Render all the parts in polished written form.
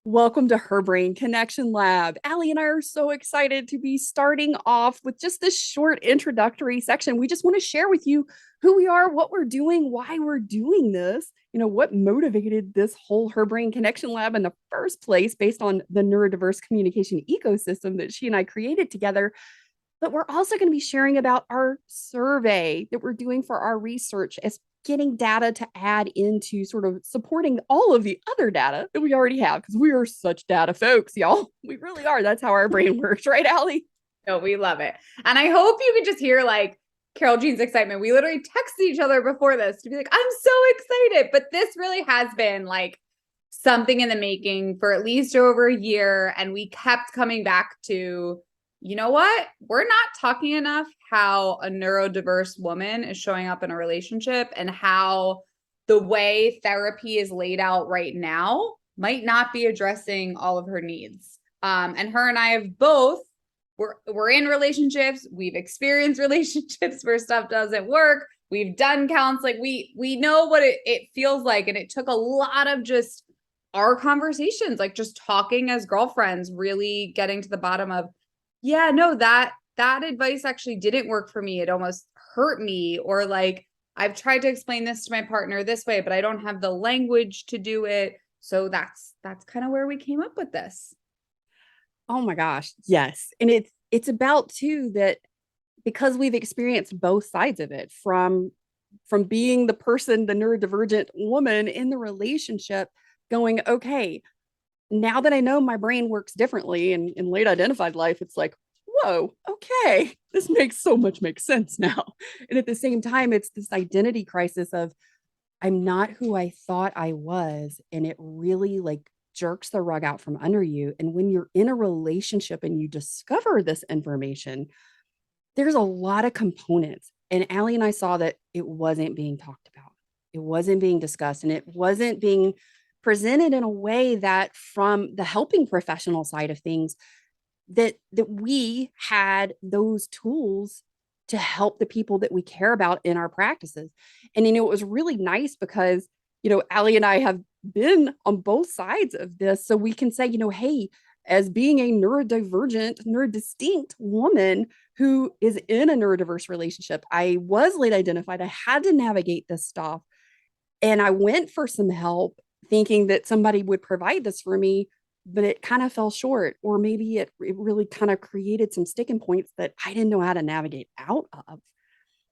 Welcome to Her Brain Connection Lab. Allie and I are so excited to be starting off with just this short introductory section. We just want to share with you who we are, what we're doing, why we're doing this, what motivated this whole Her Brain Connection Lab in the first place based on the Neurodiverse Communication EcoSystem that she and I created together. But we're also going to be sharing about our survey that we're doing for our research as getting data to add into sort of supporting all of the other data that we already have because we are such data folks, y'all. We really are. That's how our brain works, right, Allie? No, we love it. And I hope you can just hear like Carole Jean's excitement. We literally texted each other before this to be like, I'm so excited. But this really has been like something in the making for at least over a year. And we kept coming back to, you know what? We're not talking enough how a neurodiverse woman is showing up in a relationship and how the way therapy is laid out right now might not be addressing all of her needs. And her and I have both we're in relationships. We've experienced relationships where stuff doesn't work. We've done counseling. We know what it feels like. And it took a lot of just our conversations, like just talking as girlfriends, really getting to the bottom of, yeah, no, that advice actually didn't work for me. It almost hurt me. Or like, I've tried to explain this to my partner this way, but I don't have the language to do it. So that's kind of where we came up with this. Oh my gosh, yes. And it's about too that because we've experienced both sides of it from being the person, the neurodivergent woman in the relationship, going, okay, now that I know my brain works differently in late identified life, it's like, whoa, okay, this makes sense now. And at the same time, it's this identity crisis of I'm not who I thought I was. And it really like jerks the rug out from under you. And when you're in a relationship and you discover this information, there's a lot of components. And Allie and I saw that it wasn't being talked about. It wasn't being discussed and it wasn't being presented in a way that from the helping professional side of things that we had those tools to help the people that we care about in our practices. And it was really nice because Allie and I have been on both sides of this, so we can say, hey, as being a neurodivergent, neurodistinct woman who is in a neurodiverse relationship, I was late identified. I had to navigate this stuff, and I went for some help, thinking that somebody would provide this for me, but it kind of fell short, or maybe it really kind of created some sticking points that I didn't know how to navigate out of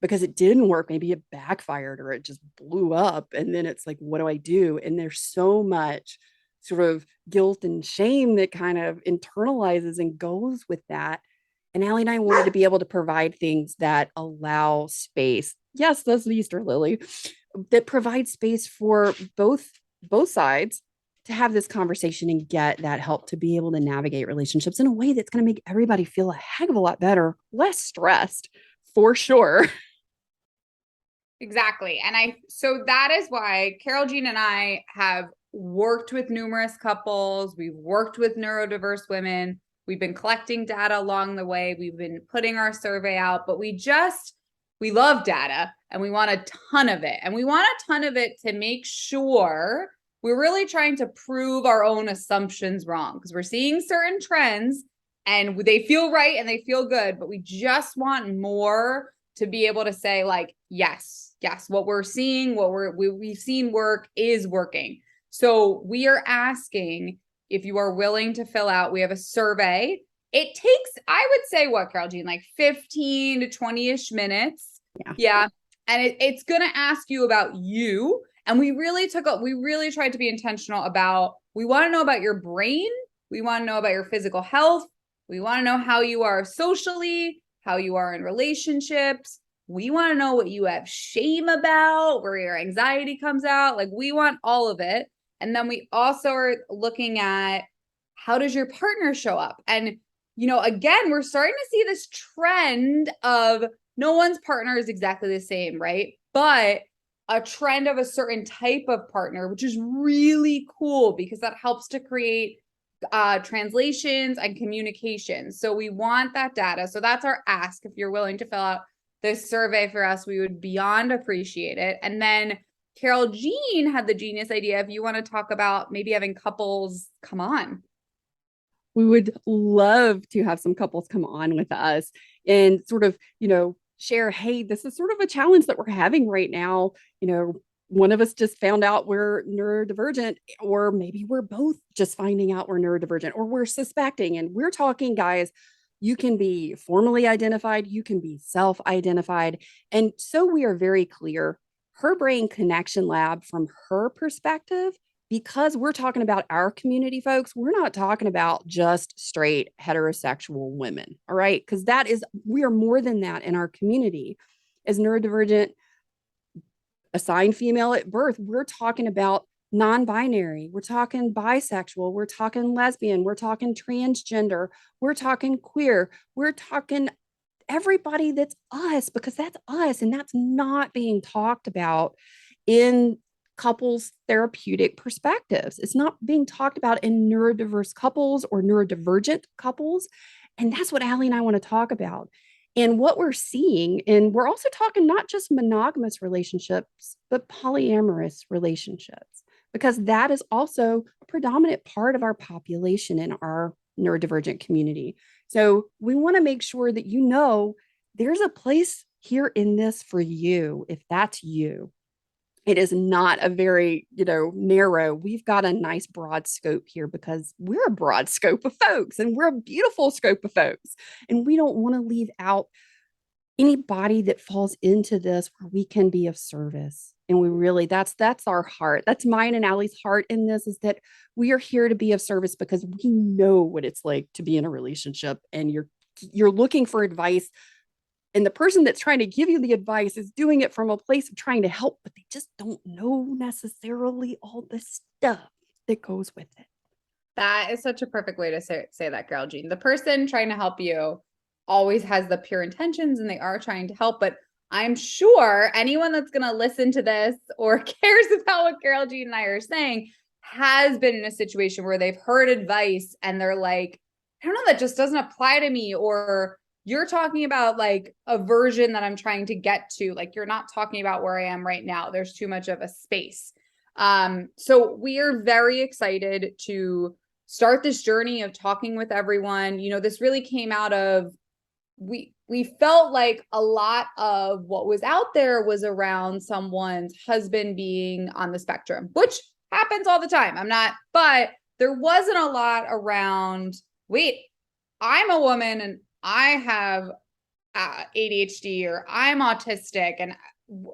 because it didn't work. Maybe it backfired or it just blew up. And then it's like, what do I do? And there's so much sort of guilt and shame that kind of internalizes and goes with that. And Allie and I wanted to be able to provide things that allow space. Yes, that's the Easter lily that provide space for both sides to have this conversation and get that help to be able to navigate relationships in a way that's going to make everybody feel a heck of a lot better, less stressed, for sure. Exactly. So that is why Carole Jean and I have worked with numerous couples. We've worked with neurodiverse women. We've been collecting data along the way. We've been putting our survey out, but we love data and we want a ton of it. And we want a ton of it to make sure we're really trying to prove our own assumptions wrong because we're seeing certain trends and they feel right and they feel good, but we just want more to be able to say like, yes, what we're seeing, we've seen work is working. So we are asking if you are willing to fill out, we have a survey. It takes, I would say what, Carole Jean, like 15 to 20-ish minutes. Yeah. And it's going to ask you about you. And we really tried to be intentional about, we want to know about your brain. We want to know about your physical health. We want to know how you are socially, how you are in relationships. We want to know what you have shame about, where your anxiety comes out. Like we want all of it. And then we also are looking at how does your partner show up? And, again, we're starting to see this trend of no one's partner is exactly the same, right? But a trend of a certain type of partner, which is really cool because that helps to create translations and communication. So we want that data. So that's our ask. If you're willing to fill out this survey for us, we would beyond appreciate it. And then Carole Jean had the genius idea. If you want to talk about maybe having couples come on. We would love to have some couples come on with us and sort of, share, hey, this is sort of a challenge that we're having right now. One of us just found out we're neurodivergent, or maybe we're both just finding out we're neurodivergent, or we're suspecting. And we're talking, guys, you can be formally identified, you can be self identified. And so we are very clear. Her brain connection lab, from her perspective, because we're talking about our community, folks, we're not talking about just straight heterosexual women. All right. Because we are more than that in our community. As neurodivergent, assigned female at birth, we're talking about non-binary, we're talking bisexual, we're talking lesbian, we're talking transgender, we're talking queer, we're talking everybody that's us, because that's us, and that's not being talked about in couples therapeutic perspectives. It's not being talked about in neurodiverse couples or neurodivergent couples. And that's what Allie and I want to talk about. And what we're seeing, and we're also talking not just monogamous relationships, but polyamorous relationships, because that is also a predominant part of our population in our neurodivergent community. So we want to make sure that there's a place here in this for you if that's you. It is not a very, narrow. We've got a nice broad scope here because we're a broad scope of folks and we're a beautiful scope of folks. And we don't want to leave out anybody that falls into this where we can be of service. And we really, that's our heart. That's mine and Allie's heart in this, is that we are here to be of service because we know what it's like to be in a relationship and you're looking for advice. And the person that's trying to give you the advice is doing it from a place of trying to help, but they just don't know necessarily all the stuff that goes with it. That is such a perfect way to say that, Carole Jean. The person trying to help you always has the pure intentions and they are trying to help, but I'm sure anyone that's going to listen to this or cares about what Carole Jean and I are saying has been in a situation where they've heard advice and they're like, I don't know, that just doesn't apply to me. Or you're talking about like a version that I'm trying to get to. Like, you're not talking about where I am right now. There's too much of a space. So we are very excited to start this journey of talking with everyone. This really came out of, we felt like a lot of what was out there was around someone's husband being on the spectrum, which happens all the time. But there wasn't a lot around, wait, I'm a woman and I have ADHD or I'm autistic, and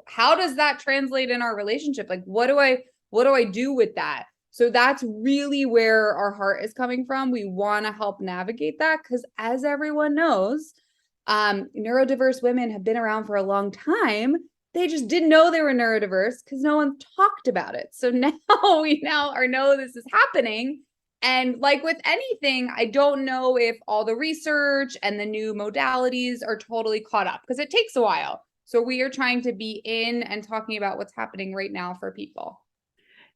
how does that translate in our relationship? Like, what do I do with that? So that's really where our heart is coming from. We want to help navigate that because, as everyone knows, neurodiverse women have been around for a long time. They just didn't know they were neurodiverse because no one talked about it. So now we know this is happening. And like with anything, I don't know if all the research and the new modalities are totally caught up because it takes a while. So we are trying to be in and talking about what's happening right now for people.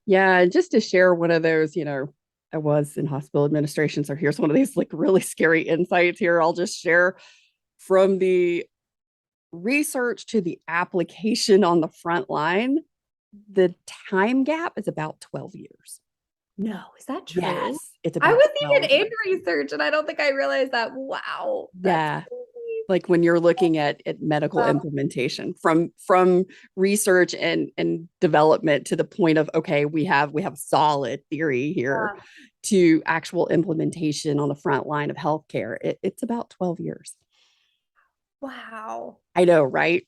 Yeah, just to share one of those, I was in hospital administration. So here's one of these like really scary insights here. I'll just share from the research to the application on the front line. The time gap is about 12 years. No, is that true? Yes, it's I about was 12 even in years. research and I don't think I realized that. Wow. Yeah. Like when you're looking at medical implementation from research and development to the point of, okay, we have solid theory here to actual implementation on the front line of healthcare. It's about 12 years. Wow. I know, right?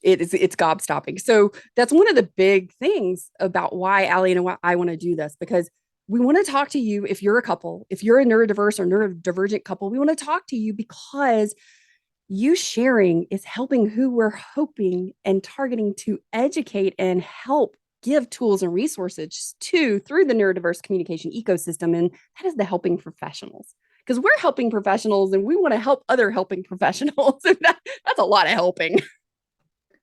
It's gobstopping. So that's one of the big things about why Allie and I want to do this, because we want to talk to you if you're a couple, if you're a neurodiverse or neurodivergent couple, we want to talk to you because you sharing is helping who we're hoping and targeting to educate and help give tools and resources to through the neurodiverse communication ecosystem. And that is the helping professionals, because we're helping professionals and we want to help other helping professionals. And that's a lot of helping.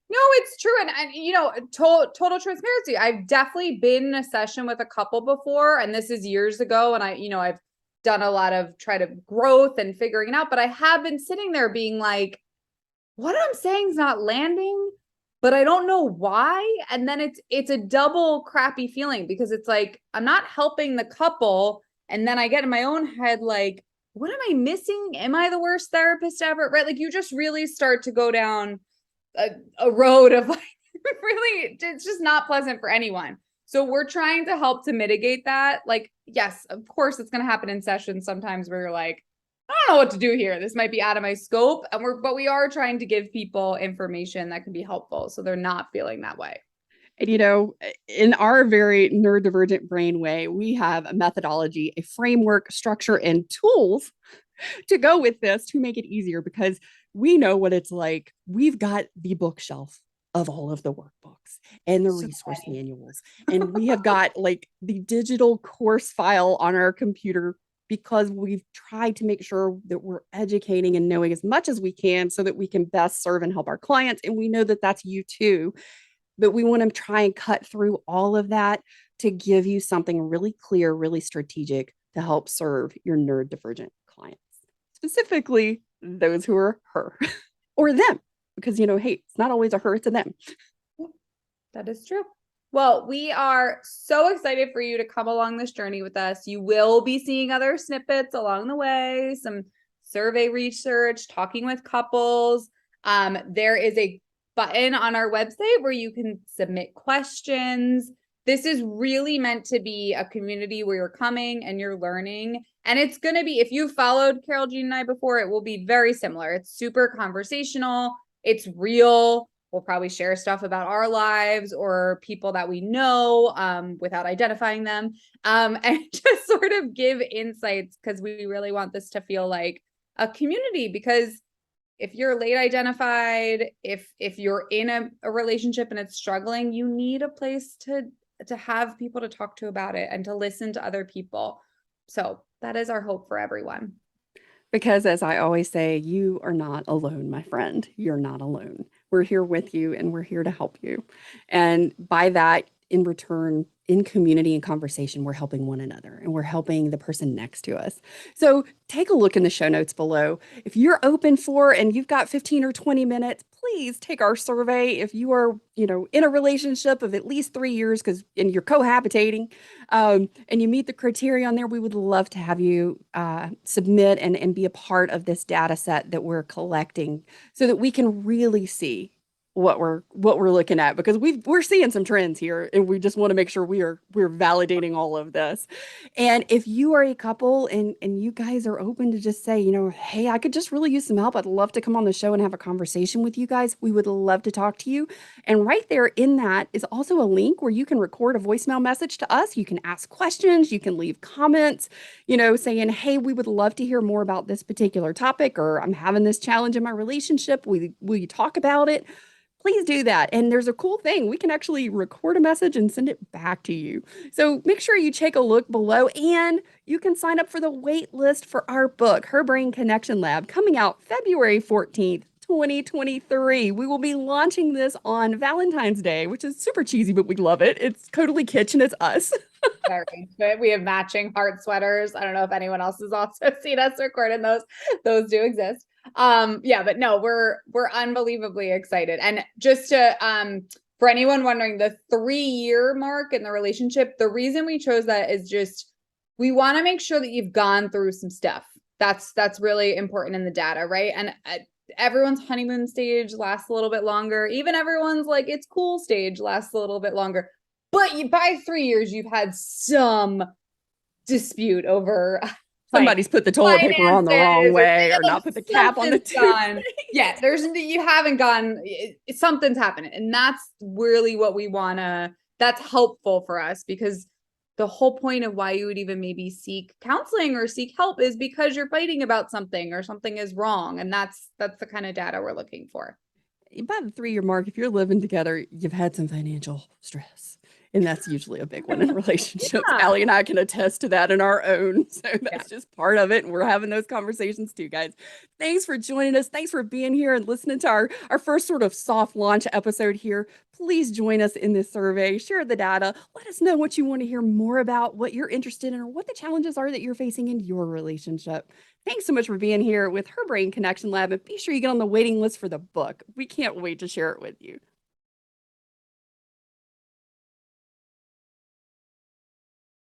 No, it's true. And total transparency. I've definitely been in a session with a couple before, and this is years ago. And I've done a lot of growth and figuring it out, but I have been sitting there being like, what I'm saying is not landing. but I don't know why. And then it's a double crappy feeling because it's like, I'm not helping the couple. And then I get in my own head, like, what am I missing? Am I the worst therapist ever? Right? Like you just really start to go down a road of like, really, it's just not pleasant for anyone. So we're trying to help to mitigate that. Like, yes, of course it's going to happen in sessions sometimes where you're like, I don't know what to do here. This might be out of my scope. But we are trying to give people information that can be helpful so they're not feeling that way. And, in our very neurodivergent brain way, we have a methodology, a framework, structure, and tools to go with this to make it easier because we know what it's like. We've got the bookshelf of all of the workbooks and the resource manuals. And we have got like the digital course file on our computer because we've tried to make sure that we're educating and knowing as much as we can so that we can best serve and help our clients. And we know that that's you too. But we want to try and cut through all of that to give you something really clear, really strategic to help serve your neurodivergent clients, specifically those who are her or them, because, hey, it's not always a her, it's a them. That is true. Well, we are so excited for you to come along this journey with us. You will be seeing other snippets along the way, some survey research, talking with couples. There is a button on our website where you can submit questions. This is really meant to be a community where you're coming and you're learning. And it's going to be, if you followed Carole Jean and I before, it will be very similar. It's super conversational. It's real. We'll probably share stuff about our lives or people that we know without identifying them, and just sort of give insights because we really want this to feel like a community. Because if you're late identified, if you're in a relationship and it's struggling, you need a place to have people to talk to about it and to listen to other people. So that is our hope for everyone. Because as I always say, you are not alone, my friend. You're not alone. We're here with you and we're here to help you. And by that, in return, in community and conversation, we're helping one another and we're helping the person next to us. So take a look in the show notes below. If you're open for and you've got 15 or 20 minutes, please take our survey. If you are, in a relationship of at least 3 years, and you're cohabitating, and you meet the criteria on there, we would love to have you submit and be a part of this data set that we're collecting so that we can really see what we're looking at, because we're seeing some trends here and we just want to make sure we're validating all of this. And if you are a couple and you guys are open to just say, hey, I could just really use some help, I'd love to come on the show and have a conversation with you guys, we would love to talk to you. And right there in that is also a link where you can record a voicemail message to us. You can ask questions, you can leave comments, saying, hey, we would love to hear more about this particular topic, or I'm having this challenge in my relationship, will you talk about it? Please do that. And there's a cool thing. We can actually record a message and send it back to you. So make sure you take a look below, and you can sign up for the wait list for our book, Her Brain Connection Lab, coming out February 14th. 2023. We will be launching this on Valentine's Day, which is super cheesy, but we love it. It's totally kitsch and it's us. Very. We have matching heart sweaters. I don't know if anyone else has also seen us recording those. Those do exist. But no, we're unbelievably excited. And just to for anyone wondering, the 3-year mark in the relationship, the reason we chose that is just we want to make sure that you've gone through some stuff. That's really important in the data, right? And everyone's honeymoon stage lasts a little bit longer. Even everyone's like, it's cool stage lasts a little bit longer. But by 3 years, you've had some dispute over somebody's put the toilet paper on the wrong way or not put the cap on the toothpaste. Yeah, you haven't gone, something's happening. And that's really what we want to, that's helpful for us, because the whole point of why you would even maybe seek counseling or seek help is because you're fighting about something or something is wrong. And that's the kind of data we're looking for. By the 3-year mark, if you're living together, you've had some financial stress. And that's usually a big one in relationships. Yeah. Allie and I can attest to that in our own. So that's just part of it. And we're having those conversations too, guys. Thanks for joining us. Thanks for being here and listening to our first sort of soft launch episode here. Please join us in this survey. Share the data. Let us know what you want to hear more about, what you're interested in, or what the challenges are that you're facing in your relationship. Thanks so much for being here with Her Brain Connection Lab. And be sure you get on the waiting list for the book. We can't wait to share it with you.